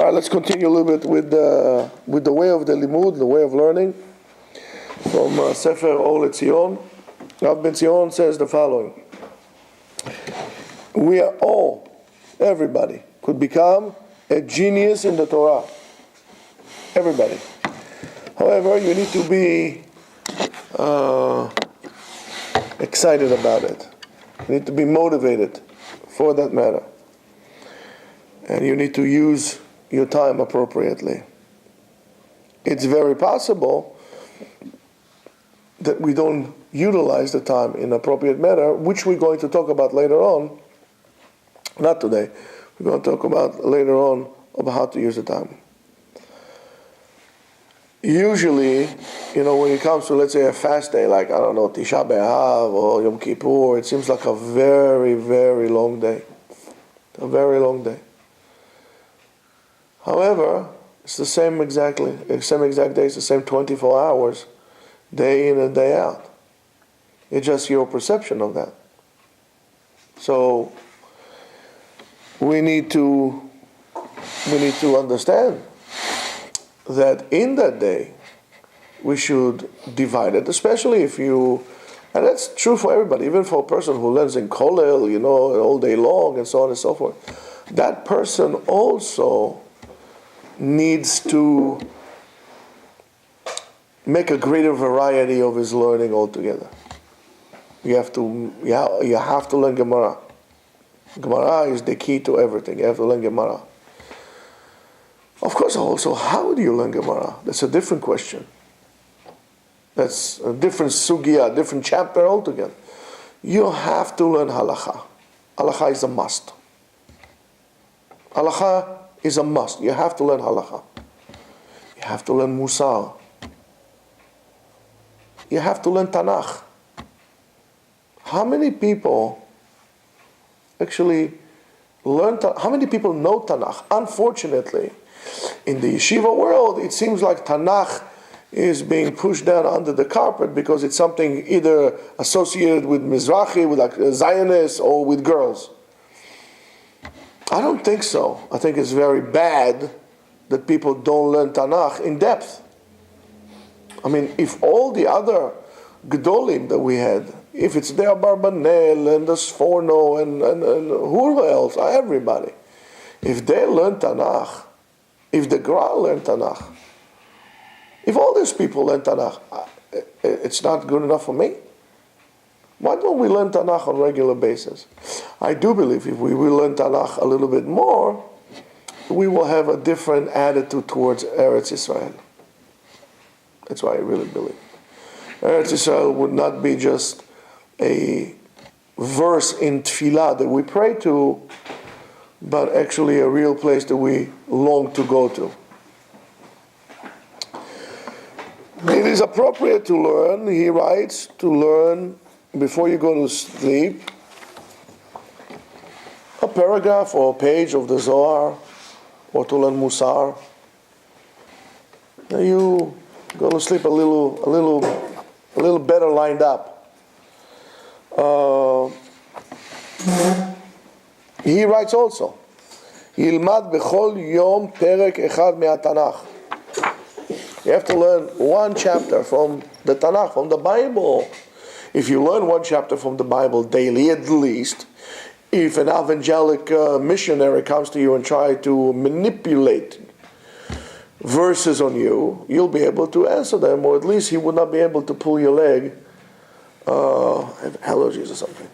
right, let's continue a little bit with the way of the limud, the way of learning, from Sefer Etzion. Rav Ben Zion says the following: we are all, everybody, could become a genius in the Torah. Everybody. However, you need to be excited about it. You need to be motivated for that matter. And you need to use your time appropriately. It's very possible that we don't utilize the time in appropriate manner, which we're going to talk about later on. Not today. We're going to talk about later on about how to use the time. Usually, when it comes to, let's say, a fast day, like, Tisha B'Av or Yom Kippur, it seems like a very, very long day. A very long day. However, it's the same exact day, it's the same 24 hours, day in and day out. It's just your perception of that. So, we need to understand that in that day, we should divide it, especially if you, and that's true for everybody, even for a person who learns in Kollel, all day long, and so on and so forth. That person also needs to make a greater variety of his learning altogether. You have to learn Gemara. Gemara is the key to everything. You have to learn Gemara. Of course, also, how do you learn Gemara? That's a different question. That's a different sugya, a different chapter altogether. You have to learn halakha. Halakha is a must. Halakha is a must. You have to learn halakha. You have to learn musar. You have to learn Tanakh. How many people actually learn Tanakh? How many people know Tanakh? Unfortunately, in the Yeshiva world, it seems like Tanakh is being pushed down under the carpet because it's something either associated with Mizrahi, with like Zionists, or with girls. I don't think so. I think it's very bad that people don't learn Tanakh in depth. I mean, if all the other Gedolim that we had, if it's the Abarbanel and the Sforno and who else, everybody, if they learn Tanakh, if the Gra learn Tanakh, if all these people learn Tanakh, it's not good enough for me. Why don't we learn Tanakh on a regular basis? I do believe if we will learn Tanakh a little bit more, we will have a different attitude towards Eretz Israel. That's what I really believe. Eretz Israel would not be just a verse in Tefillah that we pray to, but actually a real place that we long to go to. It is appropriate to learn, he writes, to learn before you go to sleep a paragraph or a page of the Zohar, or to learn Musar. Now you go to sleep a little better lined up. He writes also, Yilmad bechol yom perek echad me'atanach. You have to learn one chapter from the Tanakh, from the Bible. If you learn one chapter from the Bible daily, at least, if an evangelic missionary comes to you and try to manipulate verses on you, you'll be able to answer them, or at least he would not be able to pull your leg, allergies or something,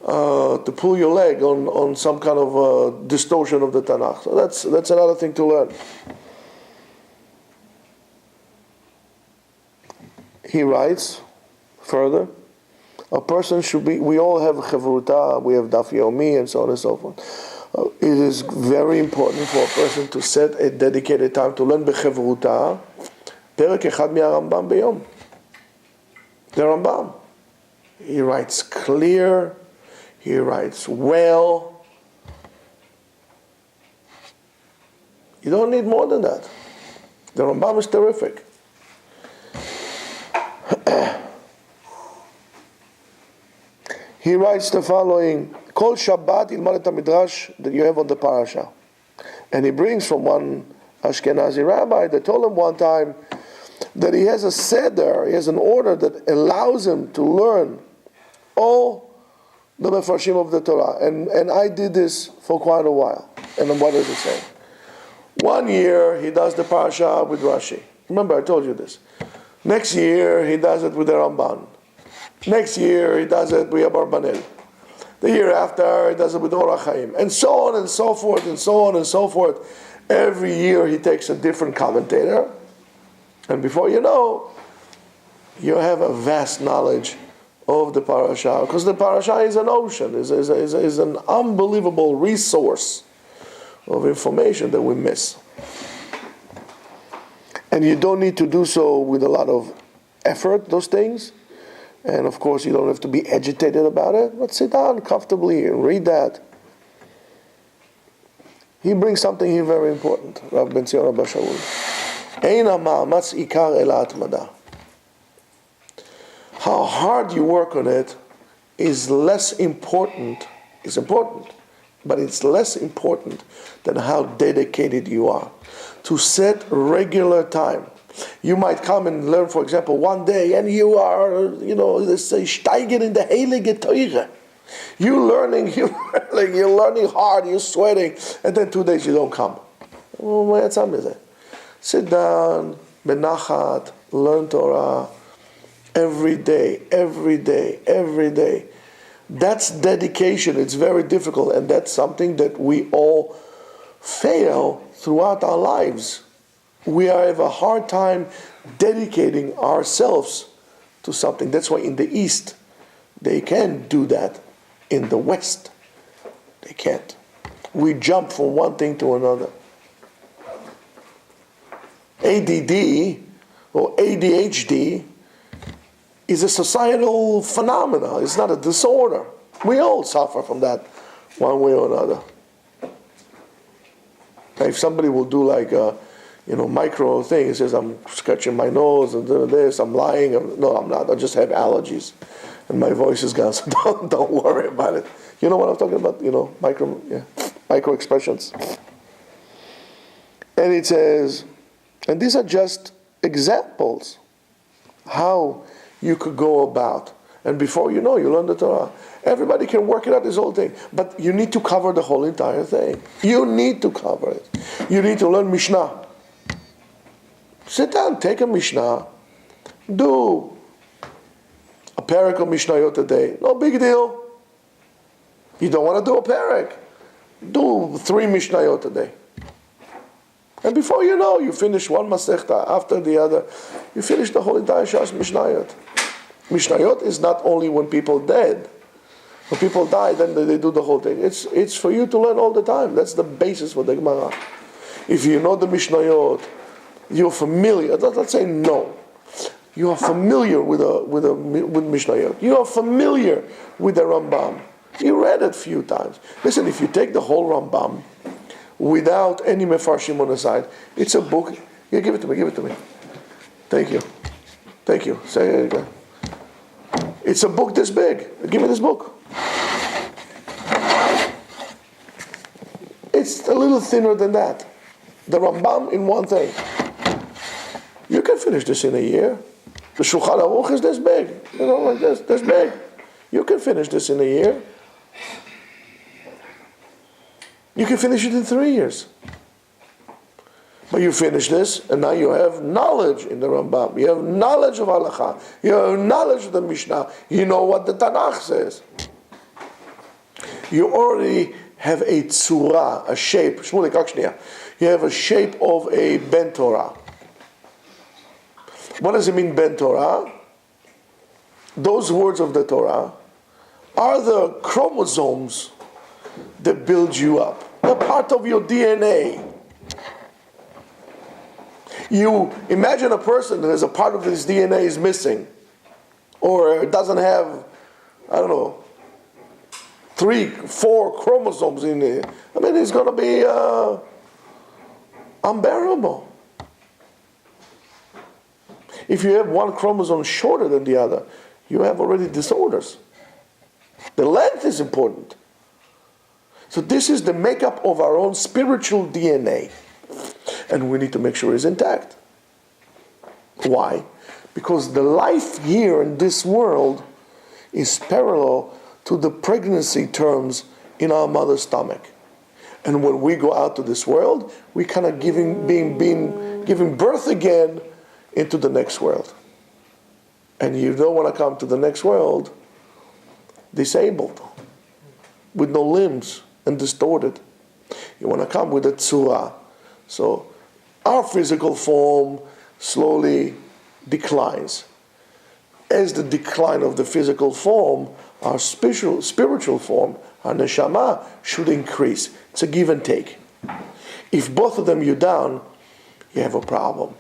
to pull your leg on some kind of distortion of the Tanakh. So that's another thing to learn. He writes further, a person should be, we all have Chavruta, we have Daf Yomi, and so on and so forth. It is very important for a person to set a dedicated time to learn B'Chavruta, Perek Echad Mi'Arambam B'Yom. The Rambam. He writes clear, he writes well. You don't need more than that. The Rambam is terrific. He writes the following: Kol Shabbat ilmad et midrash that you have on the parasha. And he brings from one Ashkenazi rabbi that told him one time that he has a seder, he has an order that allows him to learn all the mefarshim of the Torah. And I did this for quite a while. And what does it say? 1 year he does the parasha with Rashi. Remember, I told you this. Next year he does it with the Ramban. Next year he does it with Abarbanel. The year after he does it with Orach Chaim. And so on and so forth, and so on and so forth. Every year he takes a different commentator. And before you know, you have a vast knowledge of the parasha. Because the parasha is an ocean, is an unbelievable resource of information that we miss. And you don't need to do so with a lot of effort, those things. And of course, you don't have to be agitated about it. But sit down comfortably and read that. He brings something here very important, Rav Ben Zion Abba Shaul. Eina ma'amatz ikar ela atmada. How hard you work on it is less important. It's important, but it's less important than how dedicated you are. To set regular time. You might come and learn, for example, one day, and you are, let's say, steigen in the heilige Teure. You're learning hard, you're sweating, and then 2 days you don't come. Sit down, benachat, learn Torah, every day, every day, every day. That's dedication. It's very difficult, and that's something that we all fail throughout our lives. We have a hard time dedicating ourselves to something. That's why in the East, they can do that. In the West, they can't. We jump from one thing to another. ADD or ADHD is a societal phenomenon. It's not a disorder. We all suffer from that one way or another. If somebody will do like a micro thing, he says, I'm scratching my nose and doing this, I'm lying. No, I'm not. I just have allergies. And my voice is gone, so don't worry about it. You know what I'm talking about? Micro expressions. And it says, and these are just examples how you could go about. And before you know, you learn the Torah. Everybody can work it out, this whole thing. But you need to cover the whole entire thing. You need to cover it. You need to learn Mishnah. Sit down, take a Mishnah. Do a parak of Mishnayot a day. No big deal. You don't want to do a parak. Do 3 Mishnayot a day. And before you know, you finish one Masechta after the other. You finish the whole entire Shas Mishnayot. Mishnayot is not only when people dead. When people die, then they do the whole thing. It's for you to learn all the time. That's the basis for the Gemara. If you know the Mishnayot, you're familiar. Let's say no. You are familiar with Mishnayot. You are familiar with the Rambam. You read it a few times. Listen, if you take the whole Rambam without any mefarshim on the side, it's a book. Yeah, give it to me. Thank you. Say it again. It's a book this big. Give me this book. It's a little thinner than that. The Rambam in one thing. You can finish this in a year. The Shulchan Aruch is this big. Like this big. You can finish this in a year. You can finish it in 3 years. But you finish this, and now you have knowledge in the Rambam. You have knowledge of Halakha. You have knowledge of the Mishnah. You know what the Tanakh says. You already have a tzura, a shape. Shmulik, Akshniya. You have a shape of a Ben Torah. What does it mean, Ben Torah? Those words of the Torah are the chromosomes that build you up. They're part of your DNA. You imagine a person that has a part of his DNA is missing, or doesn't have, 3, 4 chromosomes in it. It's going to be unbearable. If you have one chromosome shorter than the other, you have already disorders. The length is important. So this is the makeup of our own spiritual DNA. And we need to make sure it's intact. Why? Because the life here in this world is parallel to the pregnancy terms in our mother's stomach. And when we go out to this world, we kind of giving birth again into the next world. And you don't want to come to the next world disabled, with no limbs and distorted. You want to come with a tzura. So our physical form slowly declines. As the decline of the physical form, our spiritual form, our neshama, should increase. It's a give and take. If both of them you're down, you have a problem.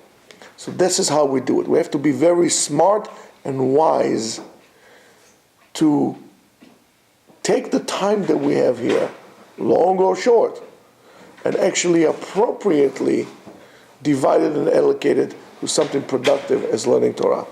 So this is how we do it. We have to be very smart and wise to take the time that we have here, long or short, and actually appropriately divide it and allocate it to something productive as learning Torah.